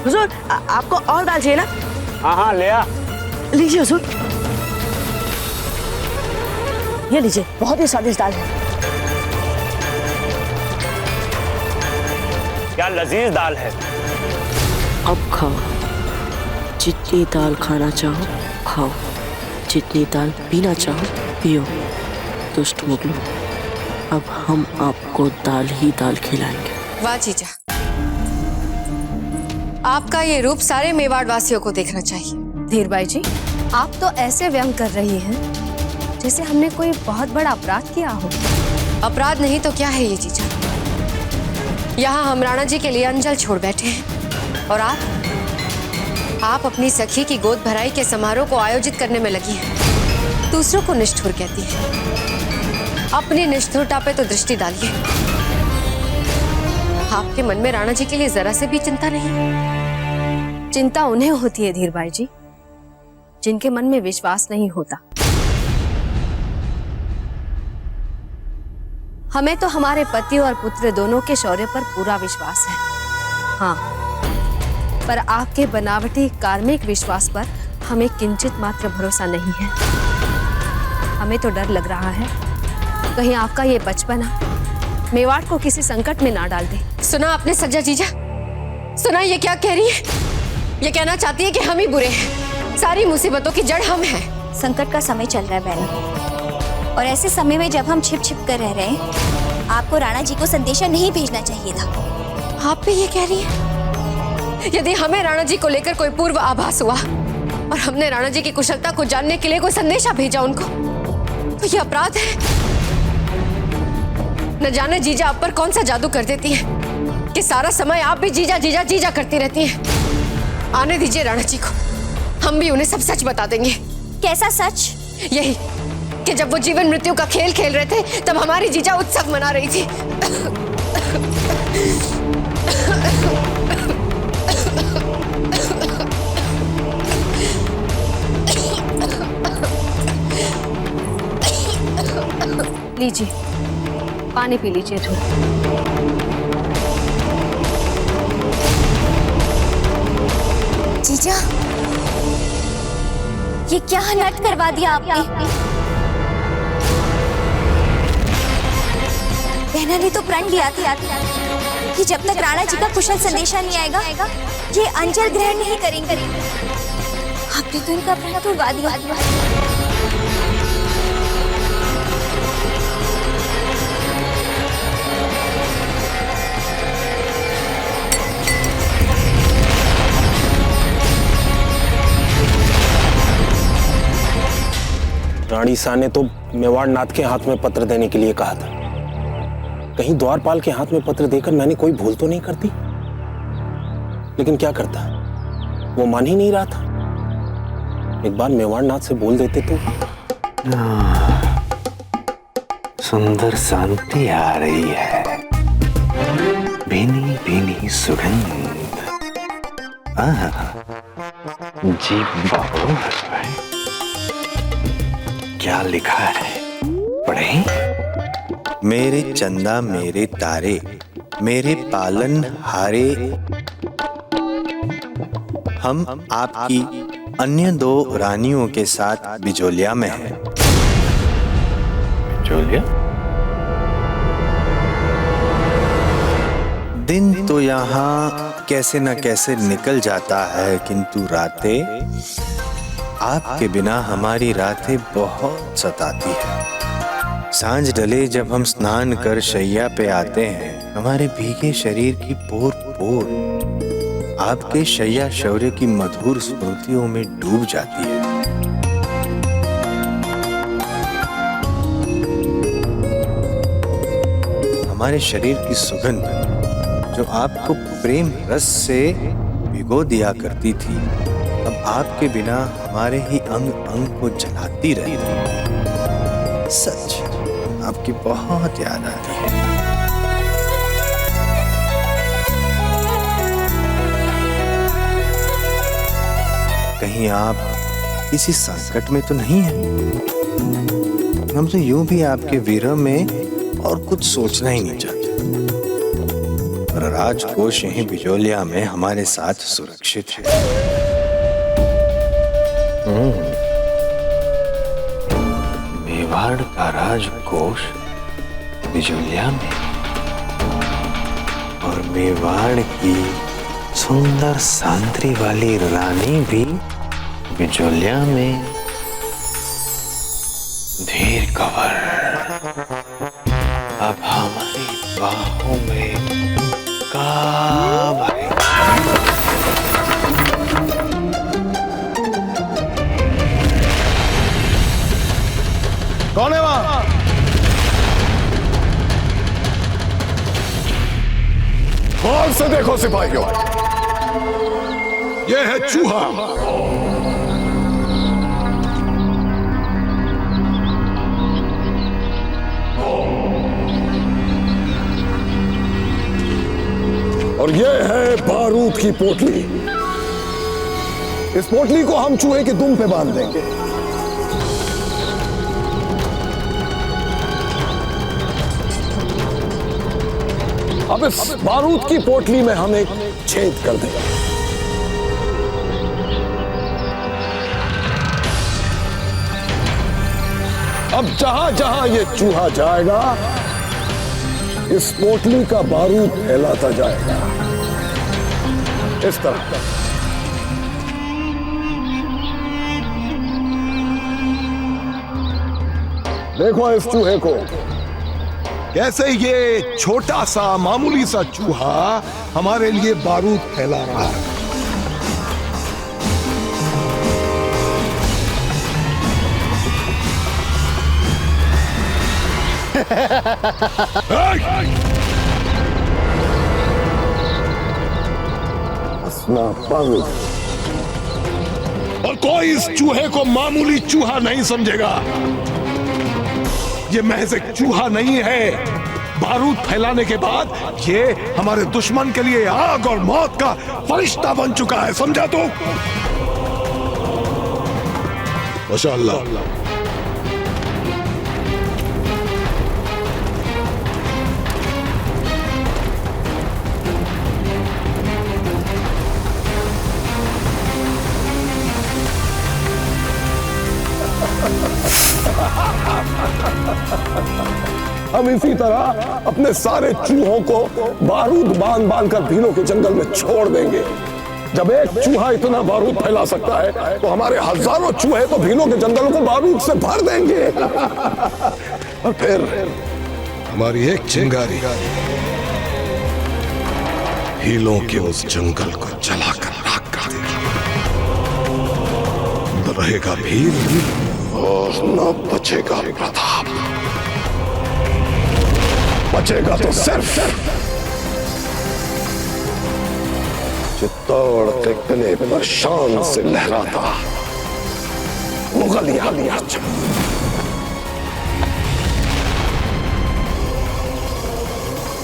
हुजूर आपको और दाल चाहिए ना? हाँ हाँ ले आ। लीजिए हुजूर, ये लीजिए, बहुत ही स्वादिष्ट दाल है। क्या लजीज दाल है। अब खाओ, जितनी दाल खाना चाहो खाओ, जितनी दाल पीना चाहो पियो। दुष्ट मुगलों, अब हम आपको दाल ही दाल खिलाएंगे। वाह जीजा, आपका ये रूप सारे मेवाड़ वासियों को देखना चाहिए। धीरबाई जी, आप तो ऐसे व्यंग कर रही हैं जैसे हमने कोई बहुत बड़ा अपराध किया हो। अपराध नहीं तो क्या है ये जीजा? यहाँ हम राणा जी के लिए अंजल छोड़ बैठे हैं और आप अपनी सखी की गोद भराई के समारोह को आयोजित करने में लगी हैं। दूसरों को निष्ठुर कहती है, अपनी निष्ठुरता पे तो दृष्टि डालिए। आपके मन में राणा जी के लिए जरा से भी चिंता नहीं? चिंता उन्हें होती है धीरबाई जी, जिनके मन में विश्वास नहीं होता। हमें तो हमारे पति और पुत्र दोनों के शौर्य पर पूरा विश्वास है। हाँ, पर आपके बनावटी कार्मिक विश्वास पर हमें किंचित मात्र भरोसा नहीं है। हमें तो डर लग रहा है कहीं आपका ये बचपना मेवाड़ को किसी संकट में ना डाल दे। सुना आपने सज्जा जीजा? सुना ये क्या कह रही है? ये कहना चाहती है कि हम ही बुरे हैं, सारी मुसीबतों की जड़ हम हैं। संकट का समय चल रहा है बहन, और ऐसे समय में जब हम छिप छिप कर रह रहे हैं, आपको राणा जी को संदेशा नहीं भेजना चाहिए था। आप भी ये कह रही है? यदि हमें राणा जी को लेकर कोई पूर्व आभास हुआ और हमने राणा जी की कुशलता को जानने के लिए कोई संदेशा भेजा उनको, तो ये अपराध है। न जाने जीजा आप पर कौन सा जादू कर देती है कि सारा समय आप भी जीजा जीजा जीजा करती रहती हैं। आने दीजिए राणा जी को, हम भी उन्हें सब सच बता देंगे। कैसा सच? यही कि जब वो जीवन मृत्यु का खेल खेल रहे थे तब हमारी जीजा उत्सव मना रही थी। लीजिए, पानी पी लीजिए थोड़ा। जीजा, ये क्या हनट करवा दिया आपने? बहना ने तो प्रण लिया था कि जब तक राणा जी का कुशल संदेशा नहीं आएगा, ये अंजल ग्रहण नहीं करेंगे। आपने तो इनका प्रण तोड़वा दिया। रानी सा ने तो मेवाड़ नाथ के हाथ में पत्र देने के लिए कहा था। कहीं द्वारपाल के हाथ में पत्र देकर मैंने कोई भूल तो नहीं करती? लेकिन क्या करता, वो मान ही नहीं रहा था। एक बार मेवाड़ नाथ से बोल देते तो। सुंदर शांति आ रही है, भीनी भीनी सुगंध। जी बाबू, क्या लिखा है पढ़ें? मेरे चंदा मेरे तारे, मेरे पालन हारे, हम आपकी अन्य 2 रानियों के साथ बिजोलिया में हैं। बिजोलिया? दिन तो यहाँ कैसे न कैसे निकल जाता है, किंतु रातें, आपके बिना हमारी रातें बहुत सताती है। सांझ ढले जब हम स्नान कर शैया पे आते हैं, हमारे भीगे शरीर की पोर पोर आपके शैया शौर्य की मधुर स्मृतियों में डूब जाती है। हमारे शरीर की सुगंध जो आपको प्रेम रस से भिगो दिया करती थी, अब आपके बिना हमारे ही अंग अंग को जलाती रहती है। सच, आपकी बहुत याद आती है। कहीं आप किसी संकट में तो नहीं हैं? हम तो यूं भी आपके विरह में और कुछ सोचना ही नहीं चाहते। और राजकोष यहीं बिजोलिया में हमारे साथ सुरक्षित है। मेवाड़ का राजकोष बिजोलिया में, और मेवाड़ की सुंदर सांद्री वाली रानी भी बिजोलिया में। धीर कंवर, अब हमारी बाहों में कब आएगा? कौन है वहां? गौर से देखो सिपाहियों, यह है चूहा। और यह है बारूद की पोटली। इस पोटली को हम चूहे के दुम पे बांध देंगे। अब इस बारूद की पोटली में हम एक छेद कर देंगे। अब जहां जहां ये चूहा जाएगा, इस पोटली का बारूद फैलाता जाएगा, इस तरह। देखो इस चूहे को, कैसे ये छोटा सा मामूली सा चूहा हमारे लिए बारूद फैला रहा है। हंसना बंद। और कोई इस चूहे को मामूली चूहा नहीं समझेगा। ये महज एक चूहा नहीं है, बारूद फैलाने के बाद ये हमारे दुश्मन के लिए आग और मौत का फरिश्ता बन चुका है, समझा तो? माशाअल्लाह। हम इसी तरह अपने सारे चूहों को बारूद बांध बांध कर भीलों के जंगल में छोड़ देंगे। जब एक चूहा इतना बारूद फैला सकता है, तो हमारे हजारों चूहे तो भीलों के जंगलों को बारूद से भर देंगे। और फिर हमारी एक चिंगारी भीलों के उस जंगल को जलाकर राख कर देगी। न रहेगा भील और न बचेगा प्रताप। बचेगा तो सिर्फ चित्तौड़ के किले पर शान से लहराता मुगलिया परचम।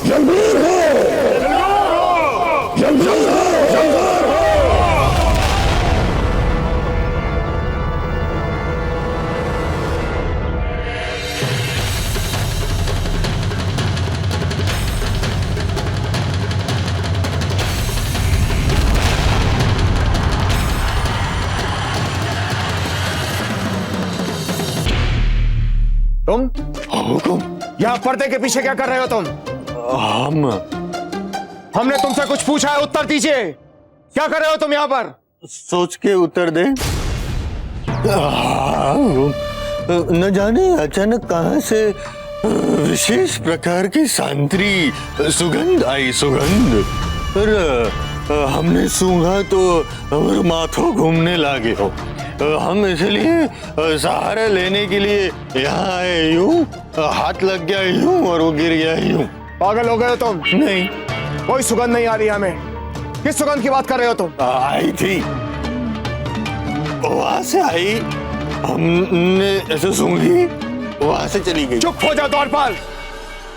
जंगीर हो, जंगीर हो, जंगीर हो। तुम यहाँ पर्दे के पीछे क्या कर रहे हो तुम? हमने तुमसे कुछ पूछा है, उत्तर दीजिए। क्या कर रहे हो तुम यहाँ पर? सोच के उत्तर दे। न जाने अचानक कहां से विशेष प्रकार की सांत्री सुगंध आई, सुगंध। पर हमने सूंघा तो हमारे माथों घूमने लगे हो। हम इसलिए सहारा लेने के लिए यहाँ आए, यूं हाथ लग गया यूं और वो गिर गया यूं। पागल हो गए हो तुम? नहीं, कोई सुगंध नहीं आ रही हमें। किस सुगंध की बात कर रहे हो तुम? आई थी, वहां से आई, हमने ऐसे सूंघी, वहां से चली गई। चुप हो जाओ द्वारपाल।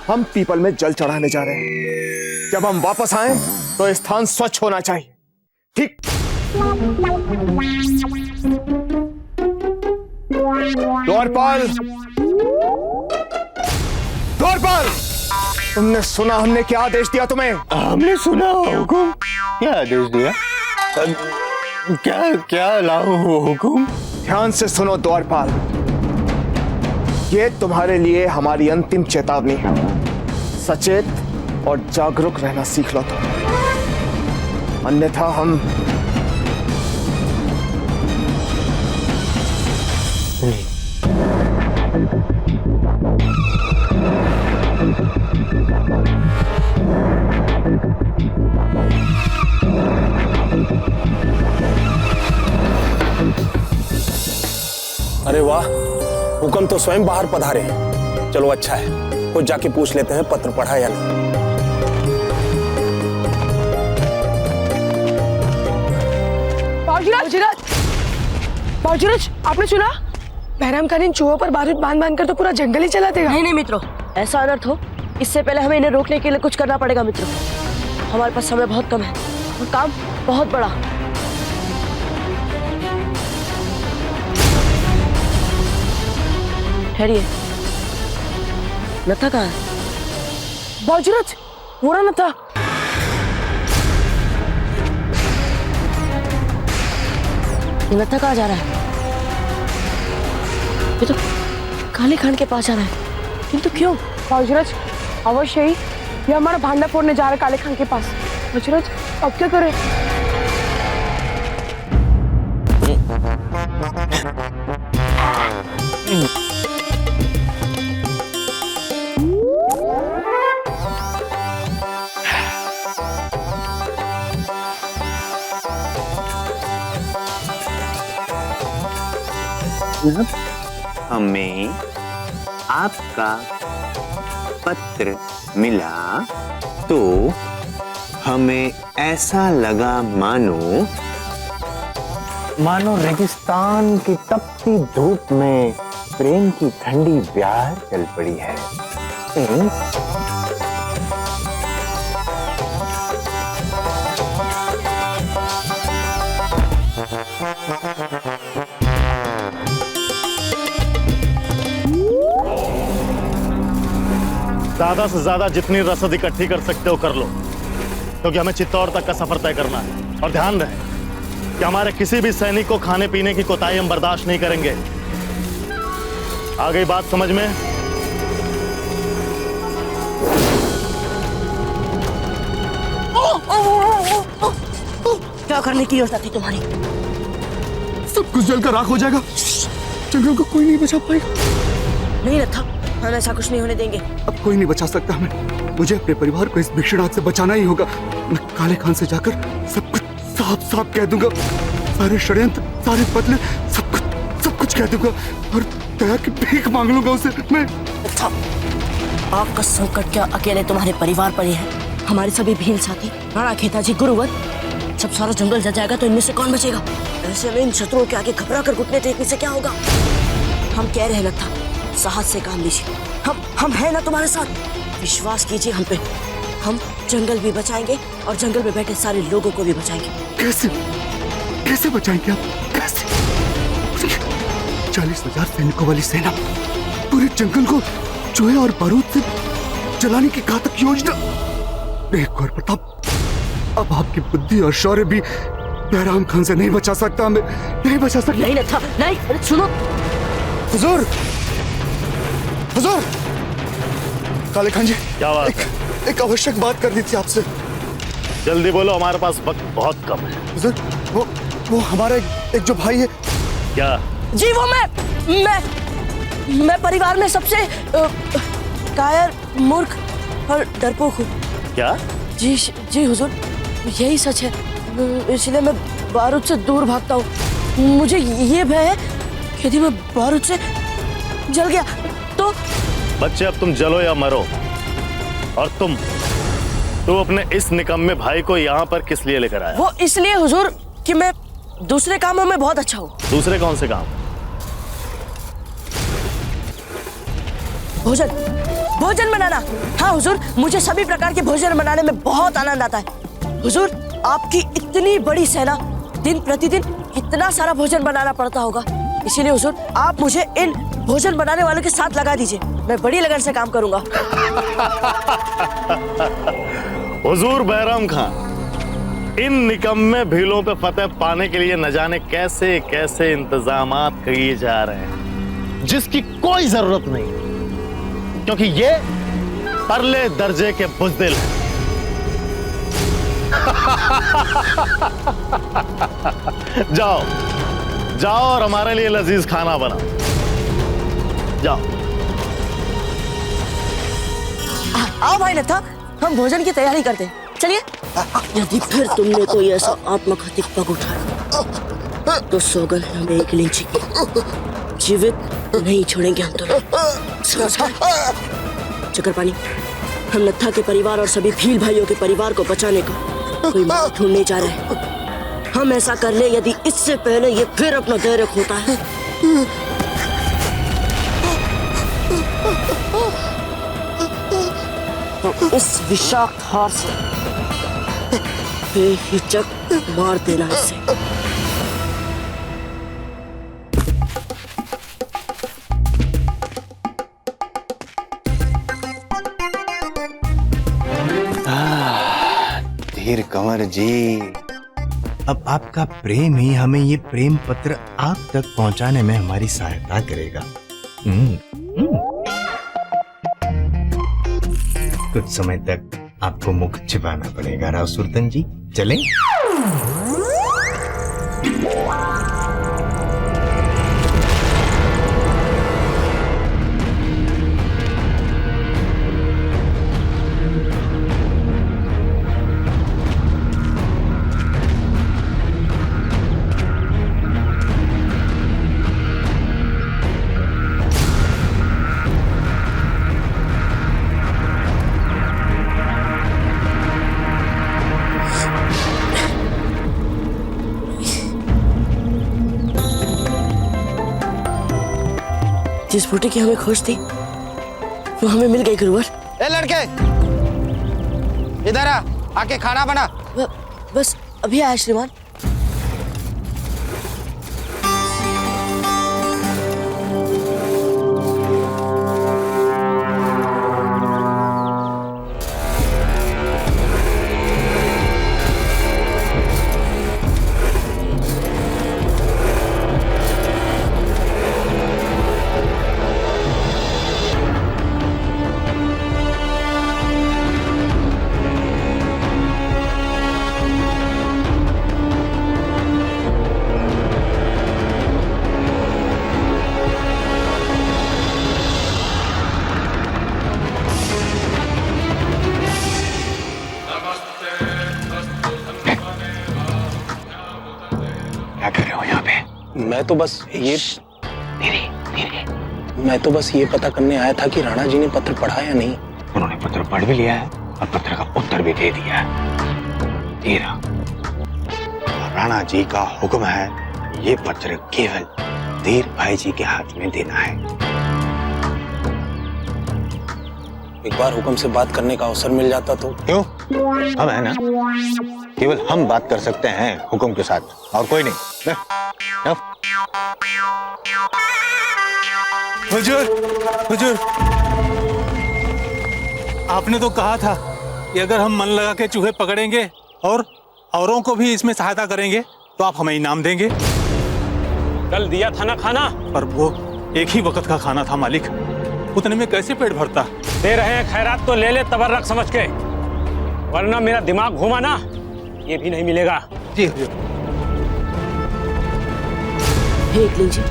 हम पीपल में जल चढ़ाने जा रहे हैं। जब हम वापस आए तो स्थान स्वच्छ होना चाहिए, ठीक? द्वारपाल, द्वारपाल! तुमने सुना हमने क्या आदेश दिया तुम्हें? हमने सुना हुकुम। क्या आदेश दिया? क्या क्या लाओ हुकुम? ध्यान से सुनो द्वारपाल, ये तुम्हारे लिए हमारी अंतिम चेतावनी है। सचेत और जागरूक रहना सीख लो तुम, अन्यथा हम अरे वाह, हुक्म तो स्वयं बाहर पधारे हैं। चलो अच्छा है, कुछ जाके पूछ लेते हैं पत्र पढ़ा या नहीं। बाबूजी, आपने सुना? बहराम खान इन चूहों पर बारूद बांध कर तो पूरा जंगल ही चला देगा। नहीं मित्रों, ऐसा अनर्थ हो इससे पहले हमें इन्हें रोकने के लिए कुछ करना पड़ेगा मित्रों। हमारे पास समय बहुत कम है और काम बहुत बड़ा। ठहरिए, नत्था कहाँ है? बाबूजी, पूरा नत्था। नत्था कहाँ जा रहा है? ये तो काले खान के पास जा रहा है, किंतु क्यों? बाबूजी, अवश्य ही ये हमारा भांडा फोड़ने जा रहा है काले खान के पास। बाबूजी, अब क्या करें? हमें आपका पत्र मिला तो हमें ऐसा लगा मानो रेगिस्तान की तपती धूप में प्रेम की ठंडी ब्याह चल पड़ी है। ज्यादा से ज्यादा जितनी रसद इकट्ठी कर सकते हो कर लो, क्योंकि हमें चित्तौड़ तक का सफर तय करना है। और ध्यान रहे कि हमारे किसी भी सैनिक को खाने पीने की कोताही हम बर्दाश्त नहीं करेंगे। आ गई बात समझ में? क्या करने की योजना थी तुम्हारी? सब कुछ जलकर राख हो जाएगा, जंगल को कोई नहीं बचा पाएगा। नहीं नत्था, हम ऐसा कुछ नहीं होने देंगे। अब कोई नहीं बचा सकता हमें। मुझे अपने परिवार को इस भिक्षुक से बचाना ही होगा। मैं काले खान से जाकर सब कुछ साफ साफ कह दूंगा, सारे षड्यंत्र, सारे बदले, सब कुछ कह दूंगा और दया की भीख मांग लूंगा उसे मैं। नत्था, आपका संकट क्या अकेले तुम्हारे परिवार पर ही है? हमारे सभी भील साथी, राणा खेताजी, गुरुवर, सब सारा जंगल जल जाएगा तो इनमें से कौन बचेगा? ऐसे में इन शत्रुओं के आगे घबरा कर घुटने टेकने से क्या होगा? हम कह रहे हैं नत्था, साहस से काम लीजिए। हम हैं ना तुम्हारे साथ, विश्वास कीजिए हम पे। हम जंगल भी बचाएंगे और जंगल में बैठे सारे लोगों को भी बचाएंगे। कैसे बचाएंगे आप? कैसे? 40,000 सैनिकों वाली सेना पूरे जंगल को चूहे और बारूद से जलाने की घातक योजना। एक और प्रताप, अब आपकी बुद्धि और शौर्य भी बहराम खान से नहीं बचा सकता, हमें नहीं बचा सकता। नहीं नत्था, नहीं, अरे सुनो। हुजूर, काले खान जी, क्या बात है? एक आवश्यक बात करनी थी आपसे। जल्दी बोलो, हमारे पास वक्त बहुत कम है। हुजूर, वो हमारा एक जो भाई है। क्या? जी वो मैं परिवार में सबसे कायर, मूर्ख और डरपोक हूँ। क्या? जी हुजूर, यही सच है। इसलिए मैं बारूद से दूर भागता हूँ। मुझे ये भय है कि यदि मैं बारूद से जल गया तो। बच्चे, अब तुम जलो या मरो। और तुम अपने इस निकम्मे भाई को यहाँ पर किस लिए लेकर आया? वो इसलिए हुजूर कि मैं दूसरे कामों में बहुत अच्छा हूँ। दूसरे कौन से काम? भोजन बनाना। हाँ हुजूर, मुझे सभी प्रकार के भोजन बनाने में बहुत आनंद आता है। हुजूर, आपकी इतनी बड़ी सेना, दिन प्रतिदिन कितना सारा भोजन बनाना पड़ता होगा। इसीलिए हुजूर, आप मुझे इन भोजन बनाने वालों के साथ लगा दीजिए, मैं बड़ी लगन से काम करूंगा। हुजूर बैराम खान, इन निकम्मे भीलों पे फतेह पाने के लिए न जाने कैसे कैसे इंतजामात किए जा रहे हैं, जिसकी कोई जरूरत नहीं, क्योंकि ये परले दर्जे के बुज़दिल हैं। जाओ जाओ और हमारे लिए लजीज खाना बनाओ, जाओ। आओ भाई नत्था, हम भोजन की तैयारी करते हैं, चलिए। यदि फिर तुमने कोई ऐसा आत्मघाती पग उठाया तो सौगंध हमें एक लिंची की, जीवित नहीं छोड़ेंगे हम तुम्हें। चक्कर पानी, हम नत्था के परिवार और सभी भील भाइयों के परिवार को बचाने का कोई मार्ग ढूंढने जा रहे हैं। हम ऐसा कर ले यदि इससे पहले ये फिर अपना धैर्य खोता है। तो इस विषाक्त हार से बेहिचक मार देना इसे। धीर कंवर जी, अब आपका प्रेम ही हमें ये प्रेम पत्र आप तक पहुंचाने में हमारी सहायता करेगा। कुछ समय तक आपको मुख छिपाना पड़ेगा राव सुरतन जी, चलें? जिस बूटी की हमें खोज थी वो हमें मिल गई गुरुवर। ए लड़के, इधर आ, आके खाना बना। बस अभी आया श्रीमान। मैं तो बस ये पता करने आया था कि राणा जी ने पत्र पढ़ा या नहीं। उन्होंने पत्र पढ़ भी लिया है और पत्र का उत्तर भी दे दिया है। तेरा राणा जी का हुक्म है, ये पत्र केवल धीर भाई जी के हाथ में देना है। एक बार हुक्म से बात करने का अवसर मिल जाता तो। क्यों? हम है ना, केवल हम बात कर सकते हैं हुक्म के साथ, और कोई नहीं। हुजूर, हुजूर, आपने तो कहा था कि अगर हम मन लगा के चूहे पकड़ेंगे और औरों को भी इसमें सहायता करेंगे तो आप हमें इनाम देंगे। कल दिया था ना खाना, पर वो एक ही वक्त का खाना था मालिक, उतने में कैसे पेट भरता। दे रहे हैं खैरात तो ले ले तबर्रक समझ के, वरना मेरा दिमाग घूमा ना ये भी नहीं मिलेगा। जी देख लीजिए,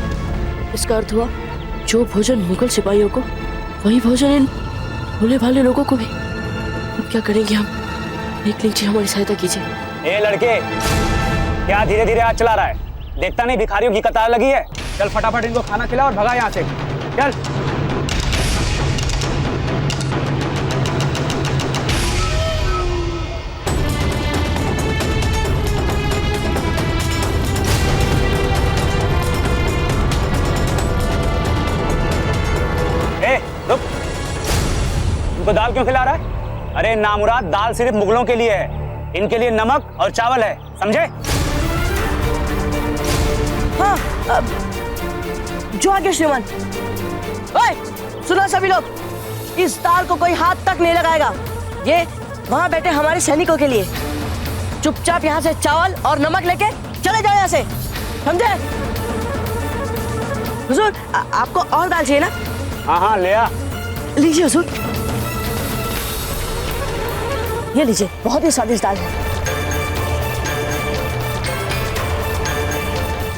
इसका अर्थ हुआ जो भोजन मुगल सिपाहियों को वही भोजन इन भोले भाले लोगों को भी। अब क्या करेंगे हम? देख लीजिए, हमारी सहायता कीजिए। ए लड़के, क्या धीरे धीरे हाथ चला रहा है? देखता नहीं भिखारियों की कतार लगी है। चल फटाफट इनको खाना खिला और भगा यहाँ से। चल। इनको दाल क्यों खिला रहा है? अरे नामुराद, दाल सिर्फ मुगलों के लिए है, इनके लिए नमक और चावल है, समझे? हाँ, जो आगे श्रीमान। ओए, सुनो सभी लोग, इस दाल को कोई हाथ तक नहीं लगाएगा। ये वहां बैठे हमारे सैनिकों के लिए। चुपचाप यहाँ से चावल और नमक लेके चले जाओ यहाँ से, समझे? हुजूर, आपको और दाल चाहिए ना? हाँ हाँ ले आ। लीजिए हुजूर, ये लीजिए, बहुत ही स्वादिष्ट दाल है।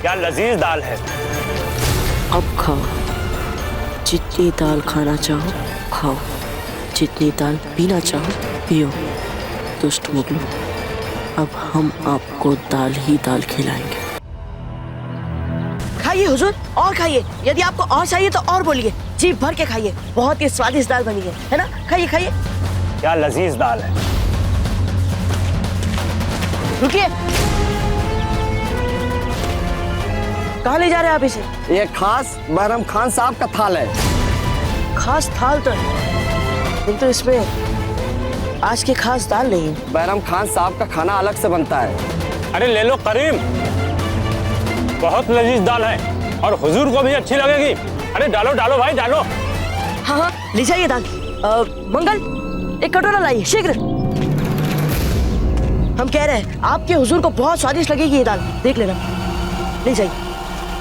क्या लजीज दाल है। अब खाओ, जितनी दाल खाना चाहो खाओ, जितनी दाल पीना चाहो पियो। दुष्ट मुगलों, अब हम आपको दाल ही दाल खिलाएंगे। खाइए हुजूर, और खाइए। यदि आपको और चाहिए तो और बोलिए, जी भर के खाइए। बहुत ही स्वादिष्ट दाल बनी है ना? खाइए खाइए। क्या लजीज दाल है। रुकिए, कहाँ ले जा रहे हैं आप इसे? ये खास बहरम खान साहब का थाल है। खास थाल तो है, लेकिन तो इसमें आज की खास दाल नहीं है। बहरम खान साहब का खाना अलग से बनता है। अरे ले लो करीम, बहुत लजीज दाल है और हुजूर को भी अच्छी लगेगी। अरे डालो डालो भाई डालो। हाँ हाँ, ले जाइए दाल। मंगल, एक कटोरा लाइए शीघ्र। हम कह रहे हैं आपके हुजूर को बहुत स्वादिष्ट लगेगी ये दाल, देख लेना। ले जाइए,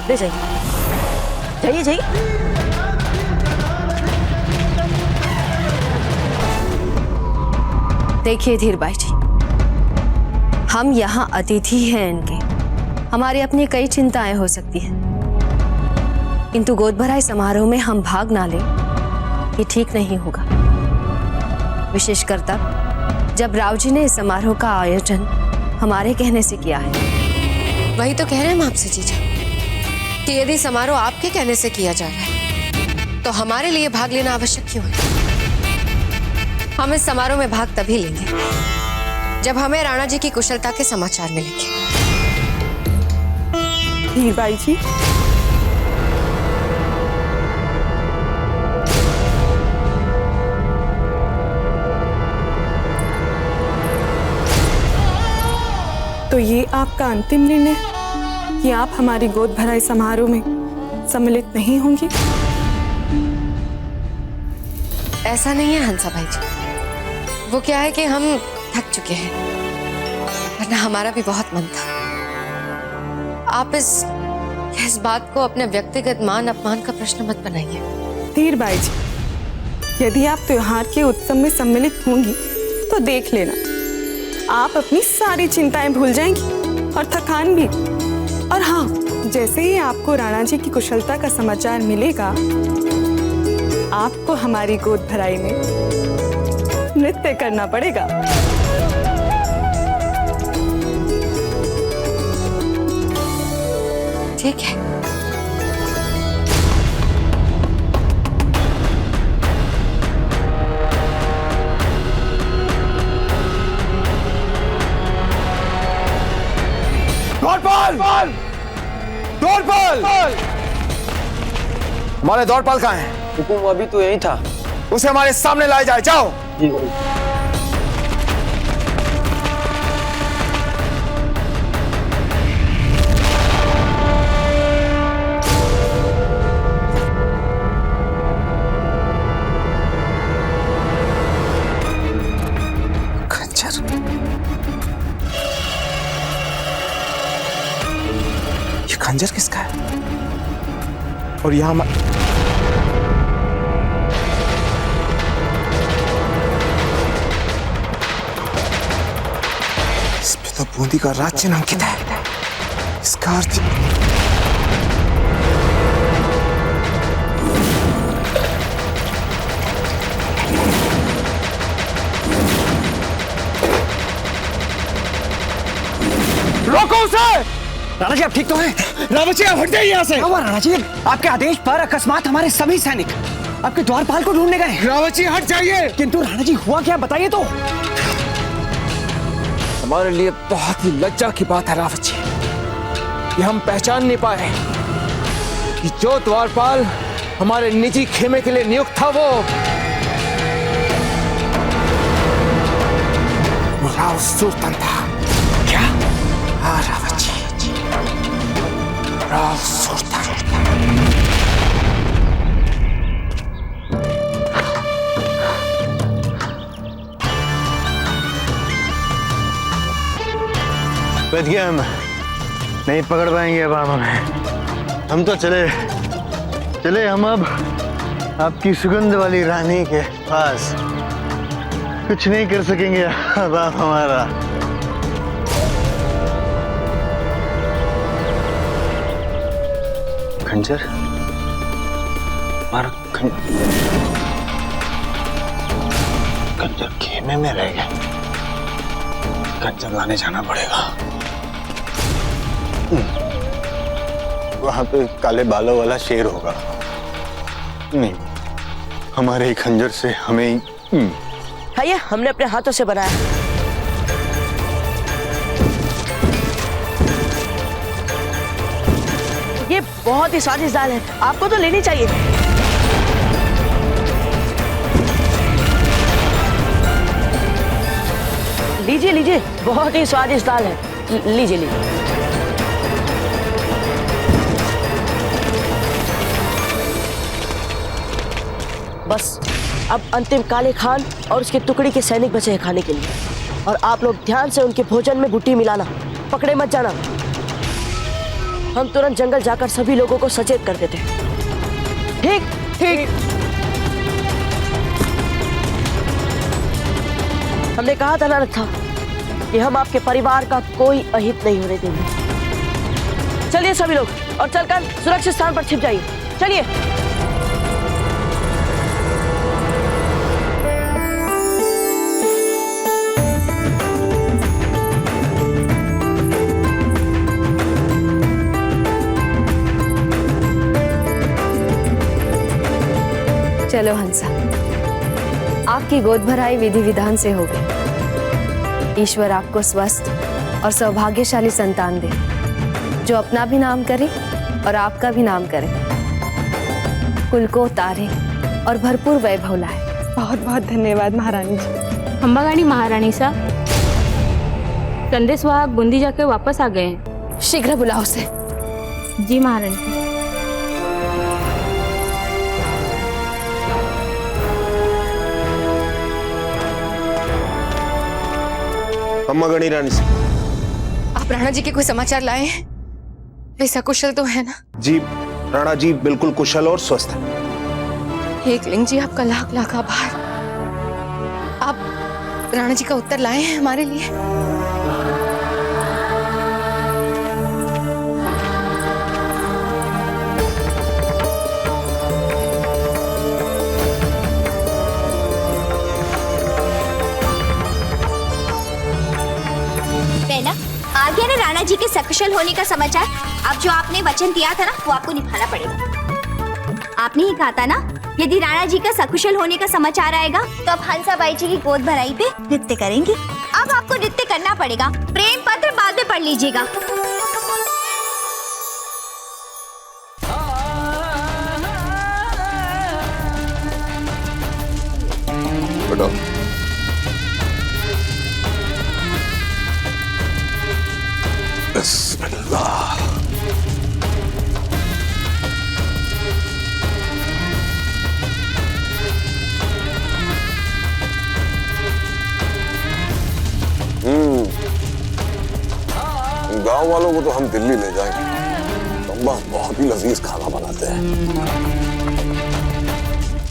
ले जाइए, जाइए जाइए। देखिए धीर भाई जी, हम यहाँ अतिथि हैं इनके। हमारी अपनी कई चिंताएं हो सकती हैं, किंतु गोद भराई समारोह में हम भाग ना लें ये ठीक नहीं होगा। विशेषकर तब जब राव जी ने इस समारोह का आयोजन हमारे कहने से किया है। वही तो कह रहे हैं हम आपसे जीजा, कि यदि समारोह आपके कहने से किया जा रहा है तो हमारे लिए भाग लेना आवश्यक क्यों है? हम इस समारोह में भाग तभी लेंगे जब हमें राणा जी की कुशलता के समाचार मिलेंगे। धीर बाई जी, तो ये आपका अंतिम निर्णय कि आप हमारी गोद भराई समारोह में सम्मिलित नहीं होंगी? ऐसा नहीं है हंसा भाई जी, वो क्या है कि हम थक चुके हैं, वरना हमारा भी बहुत मन था। आप इस बात को अपने व्यक्तिगत मान अपमान का प्रश्न मत बनाइए। धीर बाई जी, यदि आप त्योहार के उत्सव में सम्मिलित होंगी तो देख लेना, आप अपनी सारी चिंताएं भूल जाएंगी और थकान भी। और हाँ, जैसे ही आपको राणा जी की कुशलता का समाचार मिलेगा, आपको हमारी गोद भराई में नृत्य करना पड़ेगा। ठीक है। द्वारपाल! द्वारपाल! हमारे द्वारपाल कहाँ है? हुकुम अभी तो यही था। उसे हमारे सामने लाया जाए, जाओ। खंजर किसका है? और यहां इस पे तो बूंदी का राज चिन्ह अंकित है। इसका अर्थ रोको उसे! राणा जी आप ठीक तो हैं? रावत जी आप हट जाइए यहाँ से। राणा जी, आपके आदेश पर अकस्मात हमारे सभी सैनिक आपके द्वारपाल को ढूंढने गए। रावत जी हट जाइए। किंतु राणा जी हुआ क्या, बताइए तो। हमारे लिए बहुत ही लज्जा की बात है रावत जी, कि हम पहचान नहीं पाए कि जो द्वारपाल हमारे निजी खेमे के लिए नियुक्त था वो राव सुल्तान था। क्या? हाँ रावत जी, राव सुल्तान। बच गया हम, नहीं पकड़ पाएंगे अब आप हमें। हम तो चले हम अब आपकी सुगंध वाली रानी के पास। कुछ नहीं कर सकेंगे अब आप हमारा। खंजर, हमारा खंजर खेमे में रह गया। खंजर लाने जाना पड़ेगा। वहां पे काले बालों वाला शेर होगा। नहीं, हमारे ही खंजर से हमें ही है ये हमने अपने हाथों से बनाया। ये बहुत ही स्वादिष्ट दाल है, आपको तो लेनी चाहिए। लीजिए लीजिए, बहुत ही स्वादिष्ट दाल है, लीजिए लीजिए। बस अब अंतिम काले खान और उसके टुकड़ी के सैनिक बचे हैं खाने के लिए, और आप लोग ध्यान से उनके भोजन में बूटी मिलाना, पकड़े मत जाना। हम तुरंत जंगल जाकर सभी लोगों को सचेत कर देते हैं। ठीक ठीक। हमने कहा था ना था कि हम आपके परिवार का कोई अहित नहीं होने देंगे। चलिए सभी लोग, और चलकर सुरक्षित स्थान पर छिप जाइए। चलिए। चलो हंसा, आपकी गोद भराई विधि विधान से हो गई। ईश्वर आपको स्वस्थ और सौभाग्यशाली संतान दे, जो अपना भी नाम करे और आपका भी नाम करे, कुल को उतारे और भरपूर वैभव लाए। बहुत बहुत धन्यवाद महारानी जी। अंबागानी महारानी साहब, संदेश वाहक बूंदी जाके वापस आ गए हैं। शीघ्र बुलाओ उसे। जी महारानी। अम्मा गणी रानी से आप राणा जी के कोई समाचार लाए हैं? वे सकुशल तो है ना? जी, राणा जी बिल्कुल कुशल और स्वस्थ है। एकलिंग जी, आपका लाख लाख आभार। आप राणा जी का उत्तर लाए हैं हमारे लिए? आ गया ना राणा जी के सकुशल होने का समाचार। अब जो आपने वचन दिया था ना, वो आपको निभाना पड़ेगा। आपने ही कहा था ना, यदि राणा जी का सकुशल होने का समाचार आएगा तो अब हंसाबाई जी की गोद भराई पे नृत्य करेंगे। अब आपको नृत्य करना पड़ेगा। प्रेम पत्र बाद में पढ़ लीजिएगा। बिस्मिल्लाह। गांव वालों को तो हम दिल्ली ले जाएंगे। अब्बा बहुत ही लजीज खाना बनाते हैं।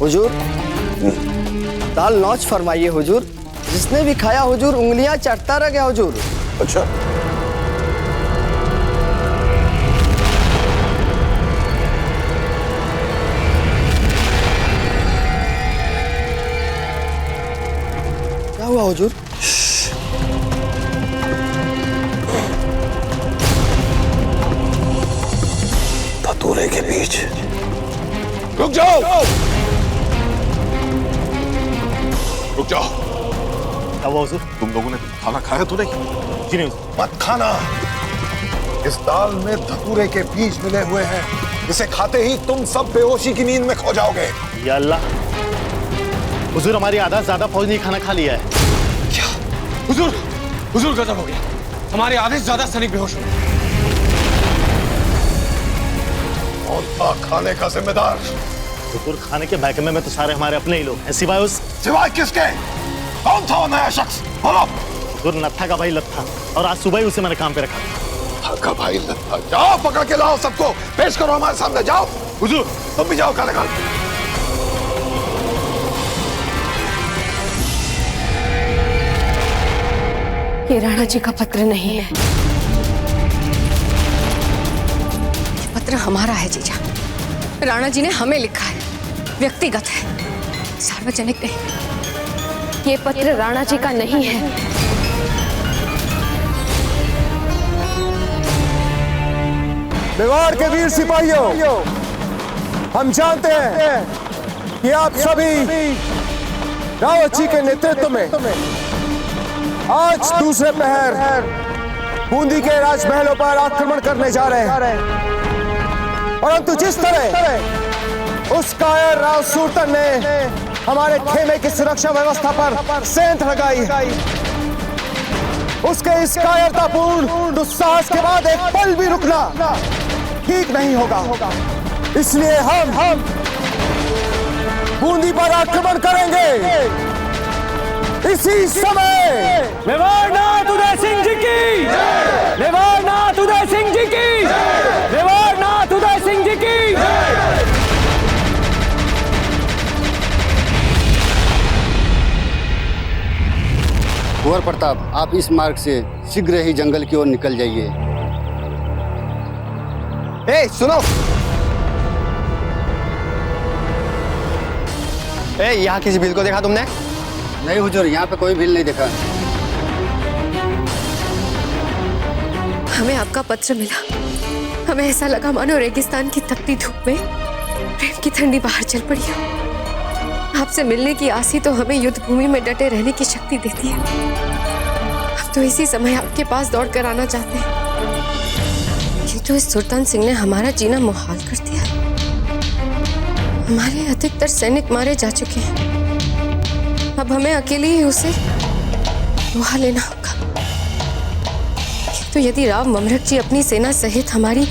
हुजूर, दाल नौच फरमाइए हुजूर। जिसने भी खाया हुजूर उंगलियां चटता रह गया हुजूर। अच्छा, क्या हुआ हुजूर? धतूरे के बीच। रुक जाओ, रुक जाओ। क्या हुआ हुजूर? तुम लोगों ने खाना खाया तो नहीं? जी नहीं। मत खाना। इस दाल में धतूरे के बीज मिले हुए हैं। इसे खाते ही तुम सब बेहोशी की नींद में खो जाओगे। या अल्लाह, हुजूर हमारी आधा से ज्यादा फौज ने खाना खा लिया है। क्या? हुजूर, हुजूर गजब हो गया। हमारे आधे से ज्यादा सैनिक बेहोश हो गए। कौन था खाने का जिम्मेदार? हुजूर, खाने के महकमे में तो सारे हमारे अपने ही लोग हैं, सिवाय उस। सिवाय किसके? कौन था वो नया शख्स? बोलो। हुजूर नत्था का भाई लत्था, और आज सुबह ही उसे मैंने काम पे रखा। लत्था का भाई लत्था, जाओ पकड़ के लाओ सबको, पेश करो हमारे सामने, जाओ। हुजूर तुम भी जाओ काले खान। ये राणा जी का पत्र नहीं है, ये पत्र हमारा है जीजा। राणा जी ने हमें लिखा है, व्यक्तिगत है, सार्वजनिक नहीं। ये पत्र राणा जी का नहीं है। मेवाड़ के वीर सिपाहियों, हम जानते हैं कि आप सभी रावत जी के नेतृत्व में आज दूसरे पहर बूंदी के राजमहलों पर आक्रमण करने जा रहे हैं। परंतु जिस तरह उस कायर राव सूरतन ने हमारे खेमे की सुरक्षा व्यवस्था पर सेंध लगाई, उसके इस कायरतापूर्ण दुस्साहस के बाद एक पल भी रुकना ठीक नहीं होगा। इसलिए हम बूंदी पर आक्रमण करेंगे इसी समय। मेवाड़नाथ उदय सिंह जी की, मेवाड़नाथ उदय सिंह जी की, मेवाड़नाथ उदय सिंह जी की। कुंवर प्रताप, आप इस मार्ग से शीघ्र ही जंगल की ओर निकल जाइए। ए सुनो, यहाँ किसी भील को देखा तुमने? नहीं हुजूर, यहाँ पे कोई भील नहीं देखा। हमें आपका पत्र मिला, हमें ऐसा लगा मानो रेगिस्तान की तपती धूप में प्रेम की ठंडी बाहर चल पड़ी हो। आपसे मिलने की आस ही तो हमें युद्ध भूमि में डटे रहने की शक्ति देती है। अब तो इसी समय आपके पास दौड़ कर आना चाहते हैं। ये तो इस सुल्तान सिंह ने हमारा जीना मुहाल कर दिया। हमारे अधिकतर सैनिक मारे जा चुके हैं, अब हमें अकेले ही उसे लोहा लेना होगा। तो यदि राव ममरक जी अपनी सेना सहित हमारी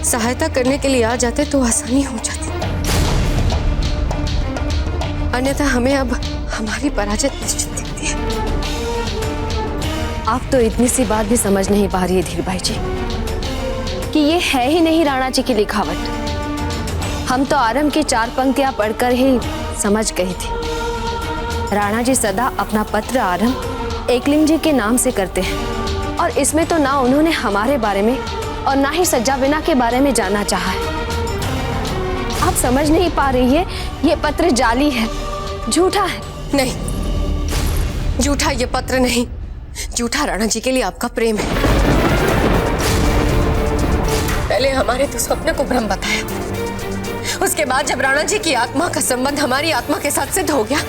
सहायता करने के लिए आ जाते तो आसानी हो जाती, अन्यथा हमें अब हमारी पराजय निश्चित दिखती है। आप तो इतनी सी बात भी समझ नहीं पा रही है धीर भाई जी कि ये है ही नहीं राणा जी की लिखावट। हम तो आरंभ की 4 पंक्तियां पढ़कर ही समझ गई थी। राणा जी सदा अपना पत्र आरंभ एकलिंग जी के नाम से करते हैं, और इसमें तो ना उन्होंने हमारे बारे में और ना ही सज्जाविना के बारे में जाना चाहा है। आप समझ नहीं पा रही है, ये पत्र जाली है, झूठा है। नहीं, झूठा ये पत्र नहीं, झूठा राणा जी के लिए आपका प्रेम है। पहले हमारे तो स्वप्न को भ्रम बताया, उसके बाद जब राणा जी की आत्मा का संबंध हमारी आत्मा के साथ सिद्ध हो गया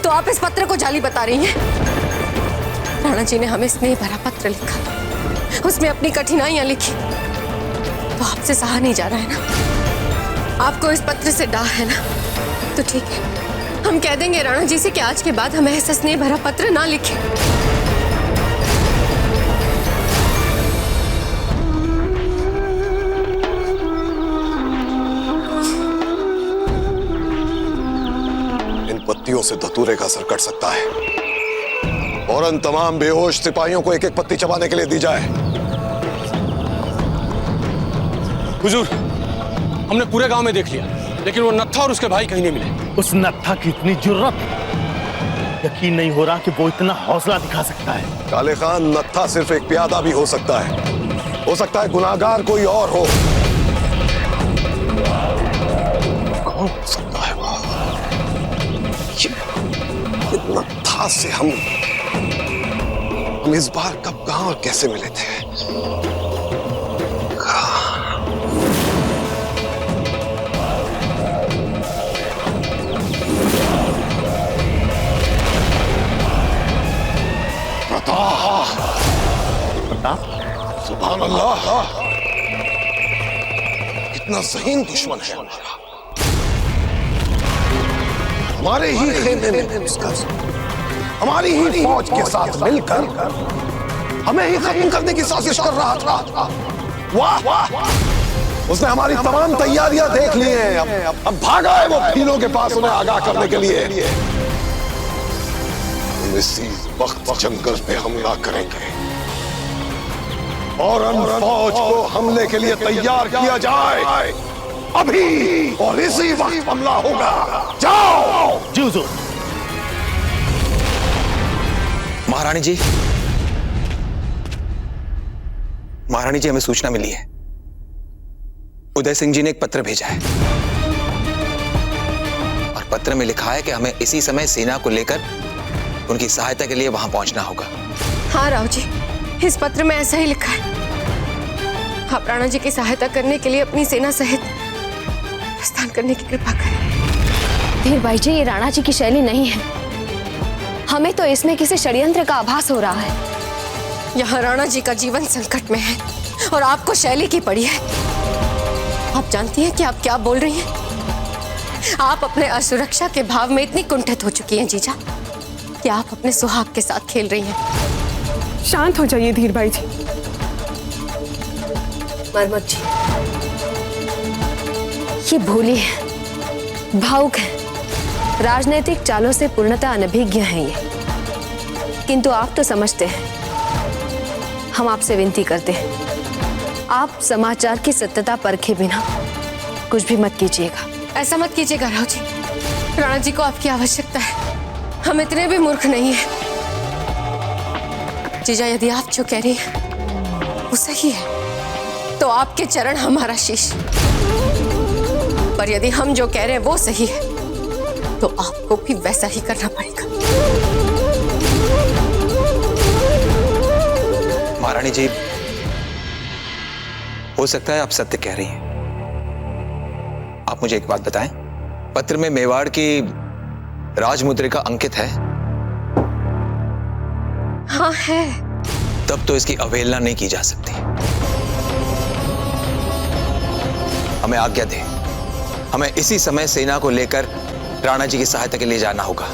तो आप इस पत्र को जाली बता रही हैं। राणा जी ने हमें स्नेह भरा पत्र लिखा, उसमें अपनी कठिनाइयां लिखी, तो आपसे सहा नहीं जा रहा है ना। आपको इस पत्र से डाह है ना, तो ठीक है, हम कह देंगे राणा जी से कि आज के बाद हमें ऐसा स्नेह भरा पत्र ना लिखें। पत्तियों से धतूरे का असर कट सकता है। फौरन तमाम बेहोश सिपाहियों को 1-1 पत्ती चबाने के लिए दी जाए। हुजूर, हमने पूरे गांव में देख लिया, लेकिन वो नत्था और उसके भाई कहीं नहीं मिले। उस नत्था की इतनी जुर्रत, यकीन नहीं हो रहा कि वो इतना हौसला दिखा सकता है। काले खान, नत्था सिर्फ एक प्यादा भी हो सकता है गुनाहगार कोई और हो। कौन हो सकता है वो? नत्था से हम इस बार कब, कहां और कैसे मिले थे? प्रताप, सुभान अल्लाह, कितना ज़हीन दुश्मन है हमारा। हमारे ही खेमे में घुसकर, हमारी ही फौज के साथ मिलकर हमें ही खत्म करने की साजिश कर रहा था। वाह वाह, उसने हमारी तमाम तैयारियां देख ली हैं। अब भागा है वो भीलों के पास उन्हें आगाह करने के लिए। हम इसी वक्त जंगल पे हमला करेंगे और फौज को हमले के लिए तैयार किया जाए। अभी और इसी वक्त हमला होगा। जाओ। जी हुजूर। महारानी जी, महारानी जी, हमें सूचना मिली है। उदय सिंह जी ने एक पत्र भेजा है और पत्र में लिखा है कि हमें इसी समय सेना को लेकर उनकी सहायता के लिए वहां पहुंचना होगा। हाँ राव जी, इस पत्र में ऐसा ही लिखा है। आप राणा जी की सहायता करने के लिए अपनी सेना सहित प्रस्थान करने की कृपा करें। धीर भाई जी, ये राणा जी की शैली नहीं है। हमें तो इसमें किसी षड्यंत्र का आभास हो रहा है। यहाँ राणा जी का जीवन संकट में है और आपको शैली की पड़ी है। आप जानती हैं कि आप क्या बोल रही हैं? आप अपने असुरक्षा के भाव में इतनी कुंठित हो चुकी हैं जीजा कि आप अपने सुहाग के साथ खेल रही हैं। शांत हो जाइए धीर भाई जी। मरमत जी, ये भोली है, भावुक है, राजनीतिक चालों से पूर्णतः अनभिज्ञ हैं ये। किंतु आप तो समझते हैं। हम आपसे विनती करते हैं, आप समाचार की सत्यता परखे बिना कुछ भी मत कीजिएगा। ऐसा मत कीजिएगा राव जी। राणा जी को आपकी आवश्यकता है, हम इतने भी मूर्ख नहीं हैं। जीजा, यदि आप जो कह रही हैं वो सही है तो आपके चरण हमारा शीश, पर यदि हम जो कह रहे हैं वो सही है तो आपको भी वैसा ही करना पड़ेगा। महारानी जी, हो सकता है आप सत्य कह रही हैं। आप मुझे एक बात बताएं, पत्र में मेवाड़ की राजमुद्रिका अंकित है? हाँ है। तब तो इसकी अवहेलना नहीं की जा सकती। हमें आज्ञा दें, हमें इसी समय सेना को लेकर राणा जी की सहायता के लिए जाना होगा।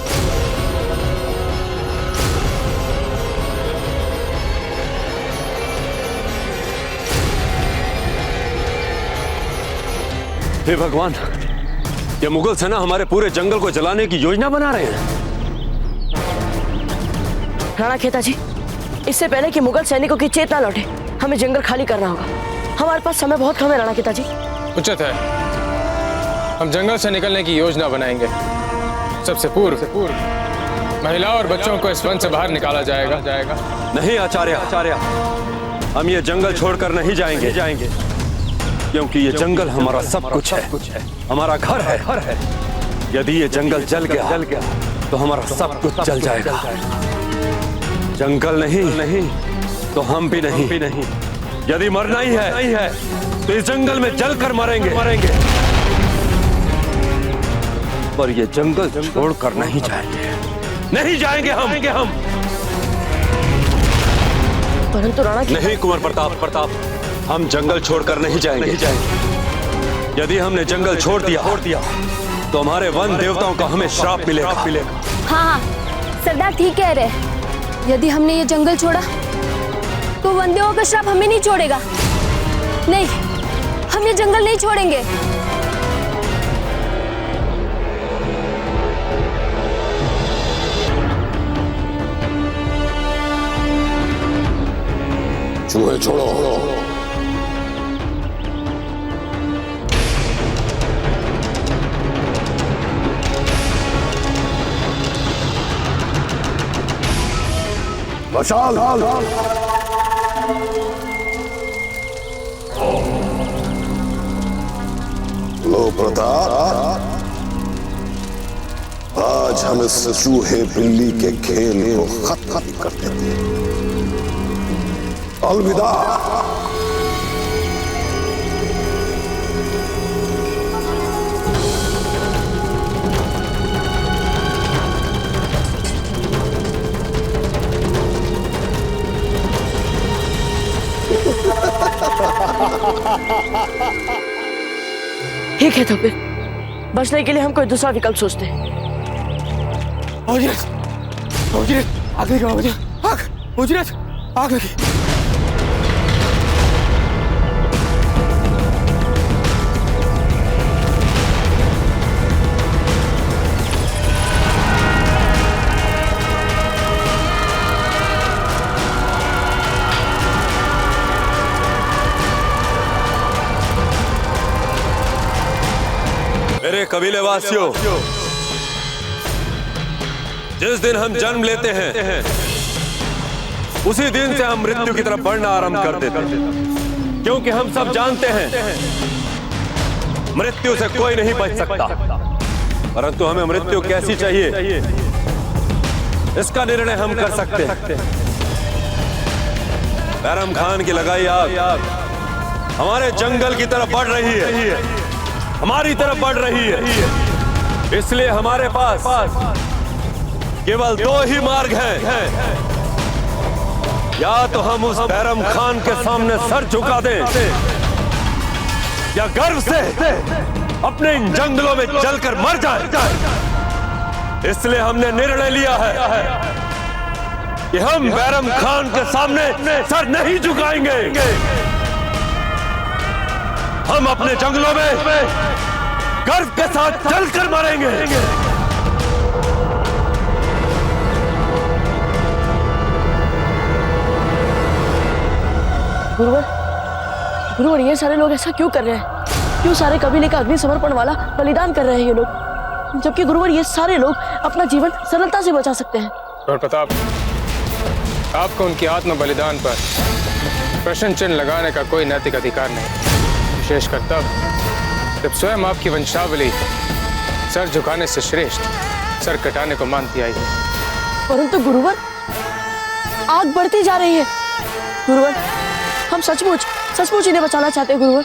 हे भगवान, ये मुगल सेना हमारे पूरे जंगल को जलाने की योजना बना रहे हैं। राणा खेता जी, इससे पहले कि मुगल सैनिकों की चेतना लौटे, हमें जंगल खाली करना होगा। हमारे पास समय बहुत कम है राणा खेता जी। उचित है, हम जंगल से निकलने की योजना बनाएंगे। सबसे पूर्व महिला और बच्चों को इस वन से बाहर निकाला जाएगा। नहीं आचार्य, हम ये जंगल छोड़कर नहीं जाएंगे, क्योंकि ये जंगल हमारा सब कुछ है, हमारा घर है। यदि ये जंगल जल गया तो हमारा सब कुछ जल जाएगा। जंगल नहीं तो हम भी नहीं। यदि मरना ही है तो इस जंगल में जलकर मरेंगे। पर ये जंगल छोड़कर नहीं जाएंगे हम। परंतु राणा नहीं कुंवर प्रताप, हम जंगल छोड़कर नहीं जाएंगे। यदि हमने जंगल छोड़ दिया तो हमारे वन देवताओं का हमें श्राप मिलेगा। हाँ, सरदार ठीक कह रहे। यदि हमने ये जंगल छोड़ा तो वनदेवों का श्राप हमें नहीं छोड़ेगा। नहीं, हम ये जंगल नहीं छोड़ेंगे। चूहे छोड़ो। मशाल। लो प्रताप, आज हम इस चूहे बिल्ली के खेल को खत्म कर देते हैं। अलविदा। ठीक है, तो फिर बचने के लिए हम कोई दूसरा विकल्प सोचते हैं। आग लगी। मेरे कबीले वासियों, जिस दिन हम जन्म लेते हैं उसी दिन से हम मृत्यु की तरफ बढ़ना आरंभ कर देते हैं, क्योंकि हम सब जानते हैं मृत्यु से कोई नहीं बच सकता। परंतु हमें मृत्यु कैसी चाहिए इसका निर्णय हम कर सकते हैं। बैरम खान की लगाई आग हमारे जंगल की तरफ बढ़ रही है, हमारी तरफ बढ़ रही है। इसलिए हमारे पास केवल दो ही मार्ग हैं। या तो हम उस बैरम खान के सामने सर झुका दें, या गर्व से अपने इन जंगलों में जलकर मर जाए। इसलिए हमने निर्णय लिया है कि हम बैरम खान के सामने सर नहीं झुकाएंगे। हम अपने जंगलों में गर्व के साथ जलकर मरेंगे। गुरुवर, ये सारे लोग ऐसा क्यों कर रहे हैं? क्यों सारे कबीले का अग्नि समर्पण वाला बलिदान कर रहे हैं ये लोग? जबकि गुरुवर ये सारे लोग अपना जीवन सरलता से बचा सकते हैं। और प्रताप, आपको उनकी आत्म बलिदान पर प्रश्न चिन्ह लगाने का कोई नैतिक अधिकार नहीं, विशेषकर तब जब स्वयं आपकी वंशावली सर झुकाने से श्रेष्ठ सर कटाने को मानती आई है। परंतु गुरुवर, आग बढ़ती जा रही है। गुरुवर, हम सचमुच इन्हें बचाना चाहते हैं गुरुवर।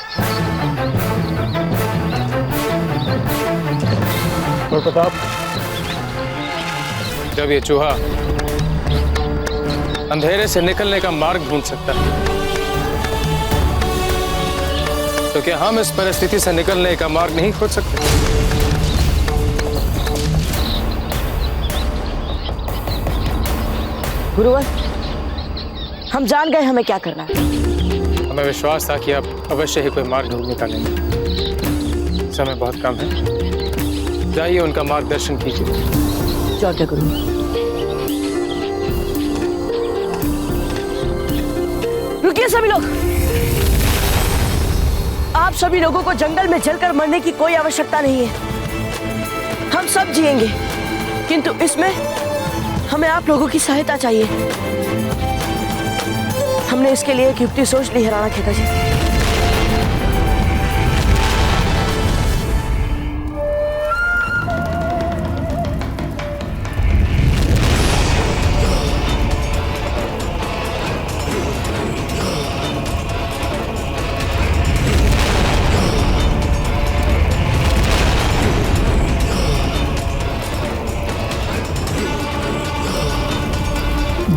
और प्रताप, जब ये चूहा अंधेरे से निकलने का मार्ग ढूंढ सकता है, तो क्या हम इस परिस्थिति से निकलने का मार्ग नहीं खोज सकते? गुरुवर, हम जान गए हमें क्या करना है। हमें विश्वास था कि आप अवश्य ही कोई मार्ग ढूंढ निकालेंगे। समय बहुत कम है, जाइए उनका मार्गदर्शन कीजिए। क्या गुरु? रुकिए सभी लोग। आप सभी लोगों को जंगल में जलकर मरने की कोई आवश्यकता नहीं है। हम सब जिएंगे, किंतु इसमें हमें आप लोगों की सहायता चाहिए। हमने इसके लिए एक युक्ति सोच ली है राणा खेता जी।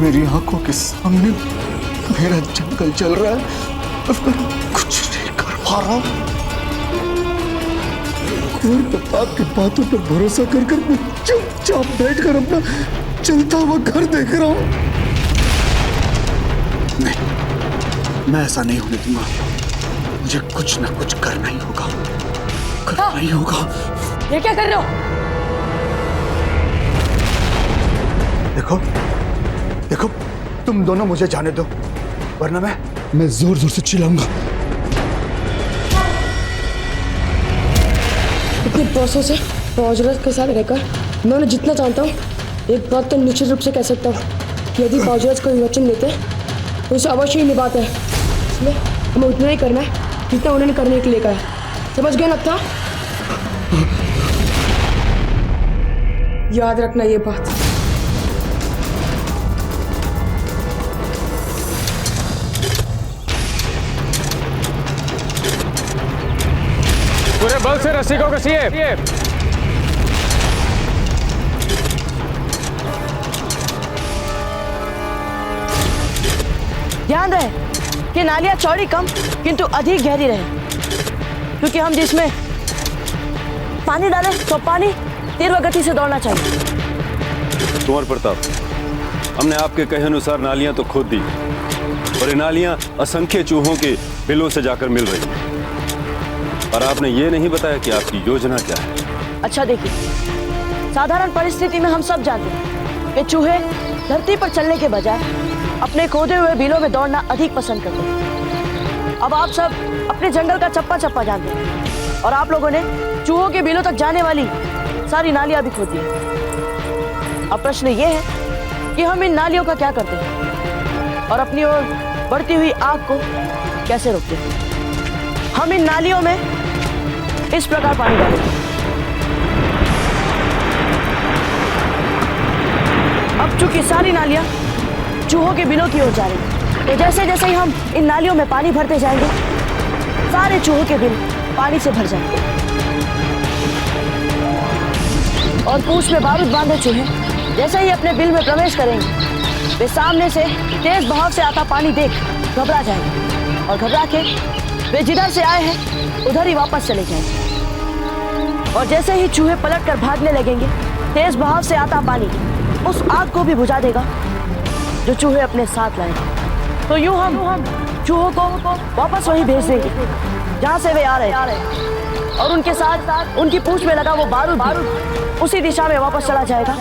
मेरी आंखों के सामने मेरा जंगल जल रहा है और मैं कुछ नहीं कर पा रहा हूं। प्रताप की बातों पर भरोसा कर मैं चुपचाप बैठकर अपना चलता हुआ घर देख रहा हूं। नहीं, मैं ऐसा नहीं होने दूंगा। मुझे कुछ ना कुछ करना ही होगा, करना ही होगा। ये क्या कर रहे हो? देखो, तुम दोनों मुझे जाने दो, वरना मैं जोर जोर से चिल्लाऊंगा। इतने बरसों से बावजूद के साथ रहकर मैं उन्हें जितना जानता हूँ, एक बात तो निश्चित रूप से कह सकता हूँ, यदि बावजूद कोई वचन लेते हैं तो उसे अवश्य ही निभाते हैं। इसलिए हमें उतना ही करना है जितना उन्होंने करने के लिए कहा। समझ गए नक्था? याद रखना ये बात। पूरे बल से रस्सी को कसिए। ध्यान रहे कि नालियां चौड़ी कम किंतु अधिक गहरी रहे, क्योंकि हम जिसमें पानी डालें तो पानी तीव्र गति से दौड़ना चाहिए। कुंवर प्रताप, हमने आपके कहे अनुसार नालियां तो खोद दी, और ये नालियां असंख्य चूहों के बिलों से जाकर मिल रही हैं। और आपने ये नहीं बताया कि आपकी योजना क्या है। अच्छा देखिए, साधारण परिस्थिति में हम सब जानते हैं कि चूहे धरती पर चलने के बजाय अपने खोदे हुए बिलों में दौड़ना अधिक पसंद करते हैं। अब आप सब अपने जंगल का चप्पा चप्पा जानते हैं, और आप लोगों ने चूहों के बिलों तक जाने वाली सारी नालियां भी खोद दी। अब प्रश्न ये है कि हम इन नालियों का क्या करते हैं और अपनी ओर बढ़ती हुई आग को कैसे रोकते हैं। हम इन नालियों में इस प्रकार पानी डालेंगे। अब चूंकि सारी नालियां चूहों के बिलों की ओर जा रही हैं, तो जैसे जैसे ही हम इन नालियों में पानी भरते जाएंगे, सारे चूहों के बिल पानी से भर जाएंगे और पूंछ में बारूद बांधे चूहे जैसे ही अपने बिल में प्रवेश करेंगे, वे सामने से तेज बहाव से आता पानी देख घबरा जाएंगे और घबरा के वे जिधर से आए हैं उधर ही वापस चले जाएंगे। और जैसे ही चूहे पलट कर भागने लगेंगे, तेज बहाव से आता पानी उस आग को भी बुझा देगा जो चूहे अपने साथ लाएंगे। तो यूं हम चूहों को वापस वहीं भेज देंगे जहां से वे आ रहे हैं और उनके साथ उनकी पूंछ में लगा वो बारूद उसी दिशा में वापस चला जाएगा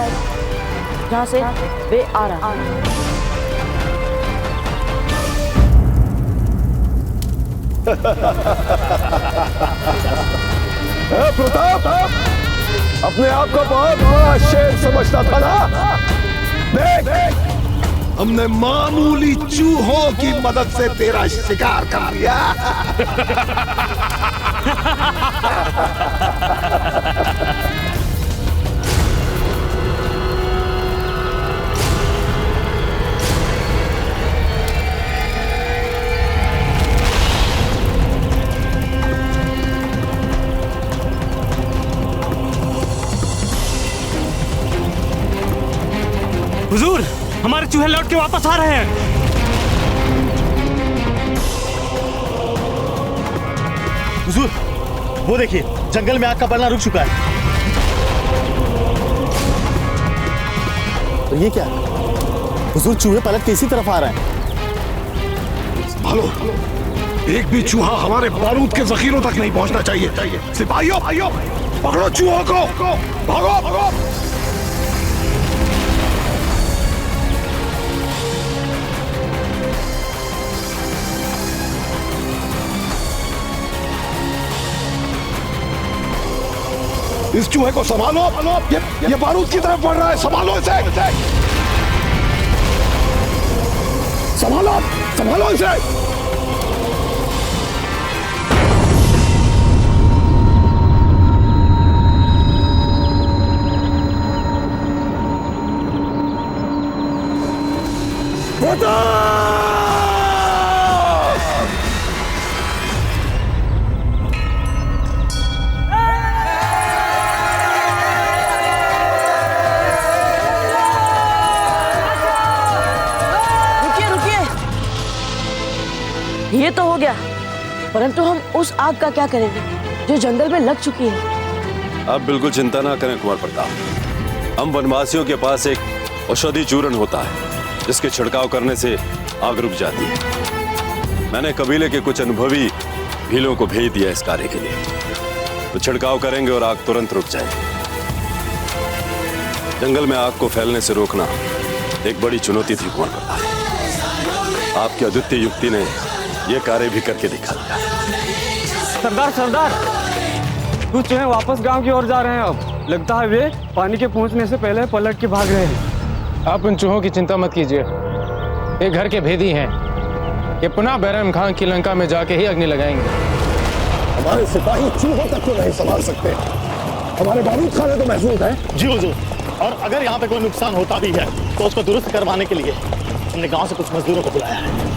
जहां से वे आ रहा है। प्रताप, अपने आप को बहुत बड़ा शेर समझता था ना? देख, हमने मामूली चूहों की मदद से तेरा शिकार कर लिया। हुजूर, हमारे चूहे लौट के वापस आ रहे हैं। हुजूर, वो देखिए, जंगल में आग का बढ़ना रुक चुका है। तो ये क्या? हुजूर, चूहे पलट के इसी तरफ आ रहे हैं। संभालो, एक भी चूहा हमारे बारूद के जखीरों तक नहीं पहुंचना चाहिए। सिपाहियों, पकड़ो चूहों को, भागो। इस चूहे को संभालो, ये बारूद की तरफ बढ़ रहा है, संभालो इसे। संभालो इसे। ये तो हो गया, परंतु हम उस आग का क्या करेंगे जो जंगल में लग चुकी है? आप बिल्कुल चिंता ना करें कुंवर प्रताप। हम वनवासियों के पास एक औषधि चूर्ण होता है जिसके छिड़काव करने से आग रुक जाती है। मैंने कबीले के कुछ अनुभवी भीलों को भेज दिया इस कार्य के लिए, तो छिड़काव करेंगे और आग तुरंत रुक जाएगी। जंगल में आग को फैलने से रोकना एक बड़ी चुनौती थी कुंवर प्रताप। आपकी अद्वितीय युक्ति ने ये कार्य भी करके दिखा दिया। सरदार, कुछ चूहे वापस गांव की ओर जा रहे हैं। अब लगता है वे पानी के पहुंचने से पहले पलट के भाग रहे हैं। आप उन चूहों की चिंता मत कीजिए, ये घर के भेदी हैं। ये पुनः बैरम खान की लंका में जाके ही अग्नि लगाएंगे। हमारे सिपाही चूहों तक को नहीं संभाल सकते, हमारे बारूद खाने तो महफूज है। जी हुजूर, और अगर यहाँ पे कोई नुकसान होता भी है तो उसको दुरुस्त करवाने के लिए हमने गांव से कुछ मजदूरों को बुलाया है।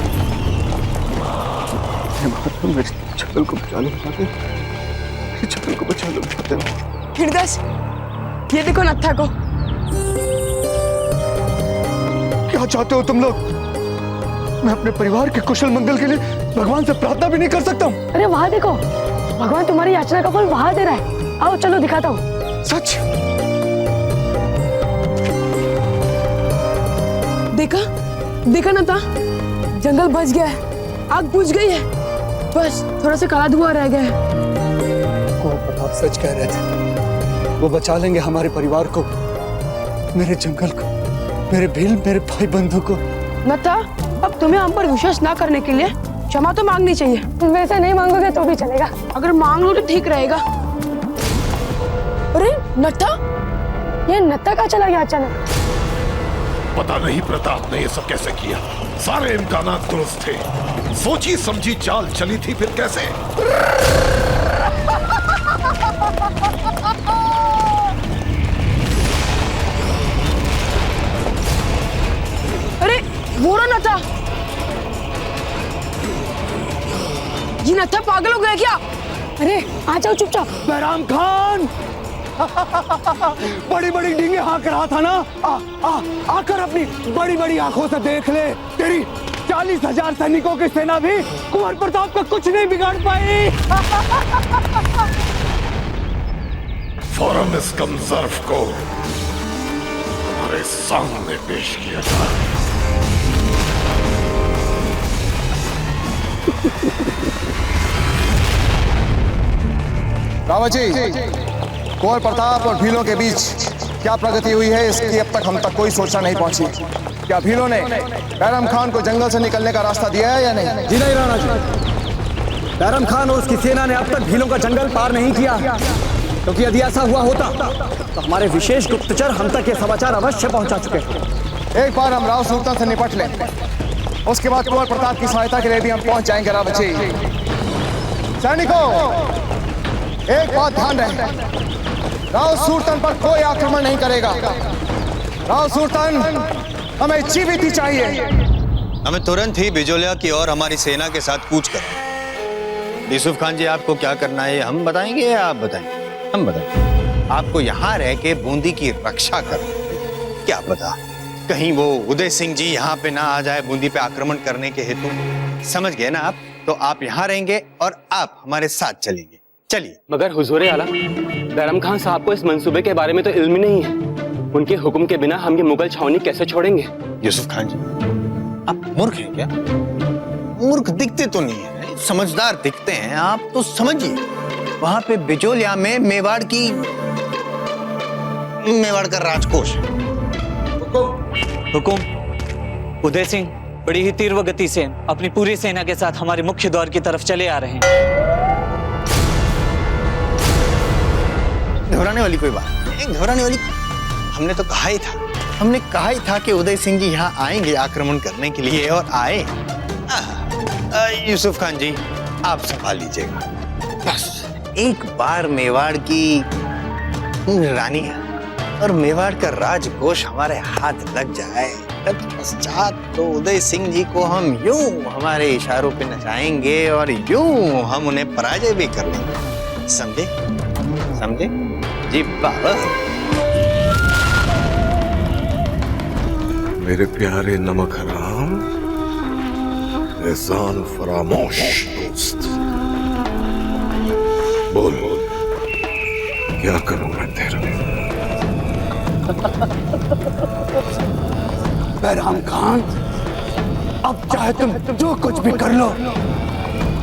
मेरे जंगल को बचा लो, मेरे जंगल को बचा लो। हृदय, ये देखो नत्था को। क्या चाहते हो तुम लोग? मैं अपने परिवार के कुशल मंगल के लिए भगवान से प्रार्थना भी नहीं कर सकता हूँ। अरे वहां देखो, भगवान तुम्हारी याचना का फल वहां दे रहा है। आओ चलो दिखाता हूँ। सच? देखा नत्था, जंगल बच गया है, आग बुझ गई है, बस थोड़ा सा काला धुआं रह गया है। कुंवर प्रताप सच कह रहे थे, वो बचा लेंगे हमारे परिवार को, मेरे जंगल को, मेरे भील, मेरे भाई बंधु को। नत्था, अब तुम्हें हम पर विश्वास ना करने के लिए क्षमा तो मांगनी चाहिए। वैसे नहीं मांगोगे तो भी चलेगा। अगर मांग लो तो ठीक रहेगा। अरे नत्था, ये नत्था कहाँ चला गया अचानक? पता नहीं प्रताप ने ये सब कैसे किया। सारे इम्कानात दुरुस्त थे, सोची समझी चाल चली थी, फिर कैसे? अरे वो रहा नत्था। ये नत्था पागल हो गया क्या? अरे आ जाओ चुपचाप। बहराम खान बड़ी बड़ी डींगे हाँक रहा था ना, आकर अपनी बड़ी बड़ी आंखों से देख ले। तेरी 40,000 सैनिकों की सेना भी कुंवर प्रताप का कुछ नहीं बिगाड़ पाई। फौरन इस कमजर्फ को हमारे सामने पेश किया जाए। रावत जी, कुंवर प्रताप और भीलों के बीच क्या प्रगति हुई है, इसकी अब तक हम तक कोई सूचना नहीं पहुंची। क्या भीलों ने बैरम खान को जंगल से निकलने का रास्ता दिया है या नहीं? जी नहीं राणा जी, बैरम खान और उसकी सेना ने अब तक भीलों का जंगल पार नहीं किया, क्योंकि यदि ऐसा हुआ होता तो हमारे विशेष गुप्तचर हम तक ये समाचार अवश्य पहुंचा चुके। एक बार हम राव सुल्तान से निपट लें, उसके बाद कुंवर प्रताप की सहायता के लिए भी हम पहुंच जाएंगे। रावत जी, सैनिकों एक बात ध्यान रहे, राव सुल्तान पर कोई आक्रमण नहीं करेगा। राव सुल्तान हमें जीवित ही चाहिए। हमें तुरंत ही बिजोलिया की ओर हमारी सेना के साथ कूच करो। यूसुफ खान जी, आपको क्या करना है हम बताएंगे या आप बताएंगे? हम बताएंगे। आपको यहाँ रह के बूंदी की रक्षा करना। क्या पता कहीं वो उदय सिंह जी यहाँ पे ना आ जाए बूंदी पे आक्रमण करने के हेतु। समझ गए ना आप? तो आप यहाँ रहेंगे और आप हमारे साथ चलेंगे। चलिए। मगर हुजूर आला, बैरम खान साहब को इस मंसूबे के बारे में तो इल्म नहीं है। उनके हुक्म के बिना हम ये मुगल छावनी कैसे छोड़ेंगे? यूसुफ खान जी, आप मूर्ख हैं क्या? मूर्ख दिखते तो नहीं है, समझदार दिखते हैं। आप तो समझिए, वहां पे बिजोलिया में मेवाड़ का राजकोष है। हुकुम। उदय सिंह बड़ी ही तीव्र गति से अपनी पूरी सेना के साथ हमारे मुख्य द्वार की तरफ चले आ रहे हैं। घबराने वाली कोई बात नहीं, घबराने वाली। हमने तो कहा ही था, हमने कहा ही था कि उदय सिंह जी यहाँ आएंगे आक्रमण करने के लिए, और आए। यूसुफ खान जी, आप संभाल लीजिएगा। बस एक बार मेवाड़ की रानी और मेवाड़ का राजकोष हमारे हाथ लग जाए, तत्पश्चात तो उदय सिंह जी को हम यूं हमारे इशारों पे नचाएंगे और यूं हम उन्हें पराजय भी कर लेंगे। समझे? समझे जी बाबा? मेरे प्यारे नमक हराम, एहसान फरामोश दोस्त, बोल क्या करूं मैं तेरा? बैराम खान, अब चाहे तुम जो कुछ भी कर लो,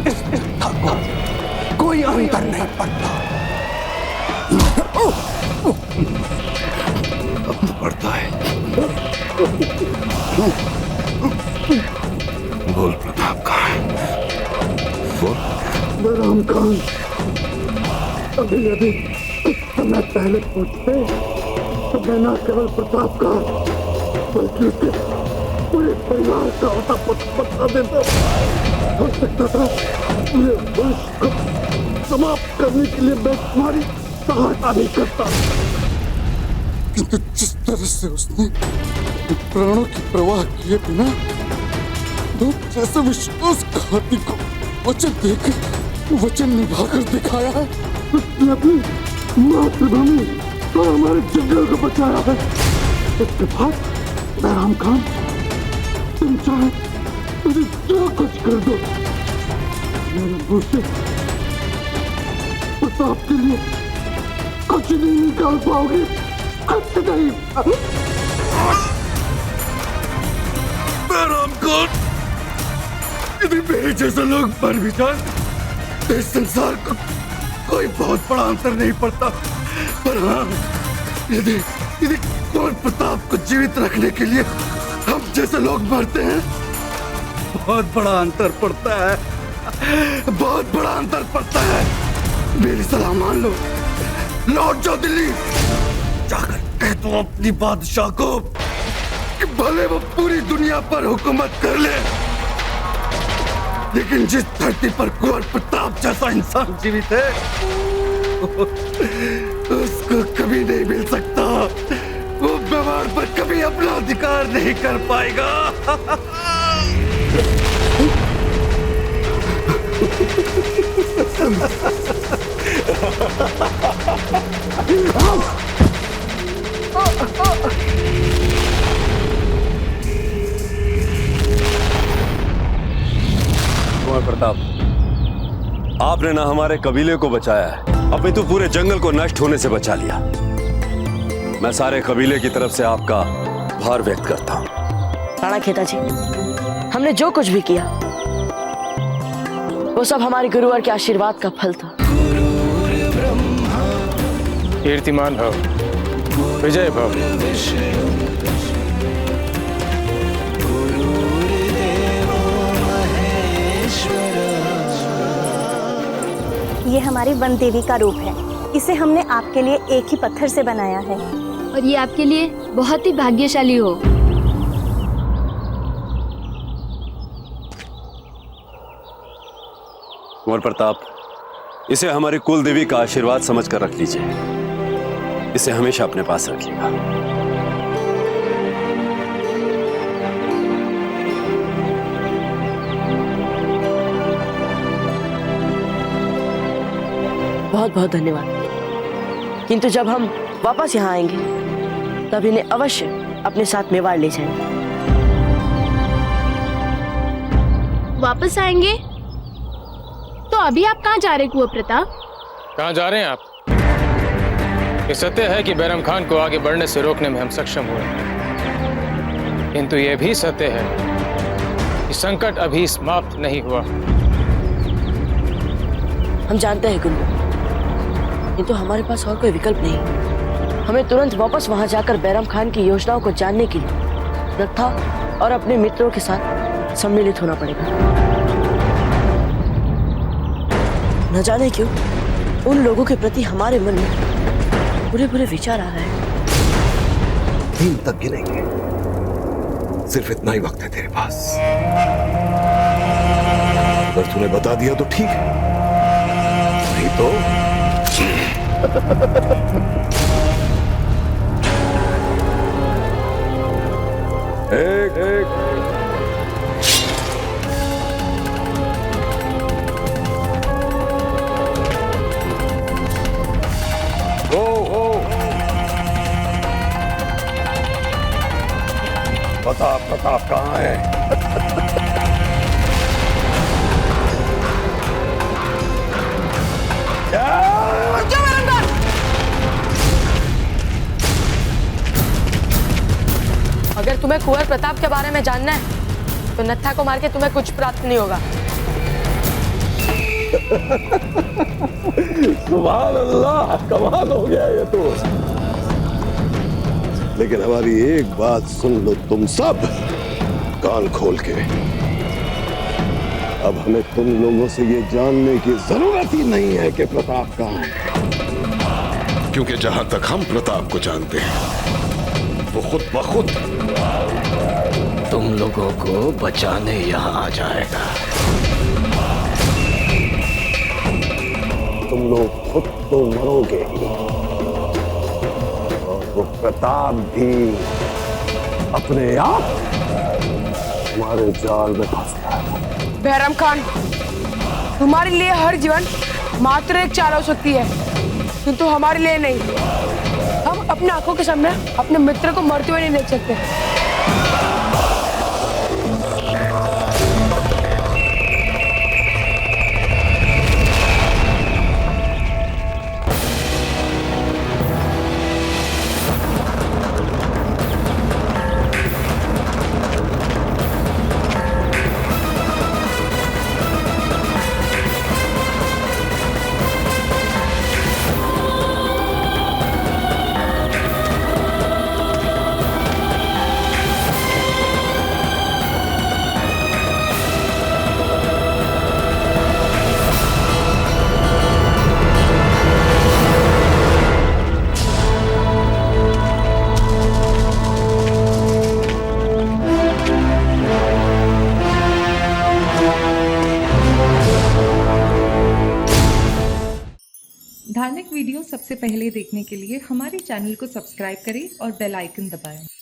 इस को कोई अंतर नहीं पड़ता। अब पड़ता है। बोल प्रताप कहाँ है? बोल। बैराम खान अभी समय पहले पूछते तो मैं न केवल प्रताप का बल्कि उसके पूरे परिवार का होता बता देता। हो सकता था पूरे वंश को समाप्त करने के लिए मैं तुम्हारी सहायता नहीं करता, किंतु जिस तरह से उसने प्राणों की परवाह किए बिना दो जैसे विश्वासघाती को वचन देकर वचन निभाकर दिखाया है, उसने अपनी मातृभूमि और हमारे जंगल को बचाया है। इसके बाद बैराम खान, तुम चाहे मुझे जो कुछ कर दो, मेरे मुंह से प्रताप के लिए कुछ नहीं निकाल पाओगे, कुछ नहीं। बैराम खान, यदि मेरे जैसे लोग मर भी जाए तो इस संसार को कोई बहुत बड़ा अंतर नहीं पड़ता, पर हाँ, यदि कुंवर प्रताप को जीवित रखने के लिए हम जैसे लोग मरते हैं, बहुत बड़ा अंतर पड़ता है, बहुत बड़ा अंतर पड़ता है। मेरी सलाह मान लो, लौट जाओ दिल्ली, जाकर कह दो अपनी बादशाह को कि भले वो पूरी दुनिया पर हुकूमत कर ले, लेकिन जिस धरती पर कुंवर प्रताप जैसा इंसान जीवित है उसको कभी नहीं मिल सकता। वो मेवाड़ पर कभी अपना अधिकार नहीं कर पाएगा। कुंवर प्रताप, आपने ना हमारे कबीले को बचाया है, अपितु पूरे जंगल को नष्ट होने से बचा लिया। मैं सारे कबीले की तरफ से आपका आभार व्यक्त करता हूँ। राणा खेता जी, हमने जो कुछ भी किया वो सब हमारे गुरुवर के आशीर्वाद का फल था। कीर्तिमान भव, विजय भव। ये हमारी वन देवी का रूप है। इसे हमने आपके लिए एक ही पत्थर से बनाया है और ये आपके लिए बहुत ही भाग्यशाली हो। कुंवर प्रताप, इसे हमारी कुल देवी का आशीर्वाद समझकर रख लीजिए। इसे हमेशा अपने पास रखिएगा। बहुत बहुत धन्यवाद। किंतु जब हम वापस यहाँ आएंगे तब इन्हें अवश्य अपने साथ मेवाड़ ले जाएंगे। वापस आएंगे? तो अभी आप कहाँ जा रहे कुंवर प्रताप? कहाँ जा रहे हैं आप? ये सत्य है कि बैरम खान को आगे बढ़ने से रोकने में हम सक्षम हुए, किंतु ये भी सत्य है कि संकट अभी समाप्त नहीं हुआ। हम जानते हैं गुरु, किंतु हमारे पास और कोई विकल्प नहीं। हमें तुरंत वापस वहां जाकर बैरम खान की योजनाओं को जानने के लिए रत्था और अपने मित्रों के साथ सम्मिलित होना पड़ेगा। न जाने क्यों उन लोगों के प्रति हमारे मन में बुरे बुरे विचार आ रहे हैं। 3 तक गिनेंगे, सिर्फ इतना ही वक्त है तेरे पास। अगर तूने बता दिया तो ठीक है, नहीं तो एक प्रताप कहाँ है? अगर तुम्हें कुंवर प्रताप के बारे में जानना है तो नत्था को मार के तुम्हें कुछ प्राप्त नहीं होगा। सुभान अल्लाह, कमाल हो गया ये तो। लेकिन हमारी एक बात सुन लो तुम सब, कान खोल के। अब हमें तुम लोगों से ये जानने की जरूरत ही नहीं है कि प्रताप कहाँ है, क्योंकि जहां तक हम प्रताप को जानते हैं वो खुद ब खुद तुम लोगों को बचाने यहाँ आ जाएगा। तुम लोग खुद तो मरोगे ही, और वो प्रताप भी अपने आप हमारे जाल में फंस गया। बैरम खान, तुम्हारे लिए हर जीवन मात्र एक चारा हो सकती है, किंतु हमारे लिए नहीं। हम अपने आंखों के सामने अपने मित्र को मरते हुए नहीं देख सकते। धार्मिक वीडियो सबसे पहले देखने के लिए हमारे चैनल को सब्सक्राइब करें और बेल आइकन दबाएं।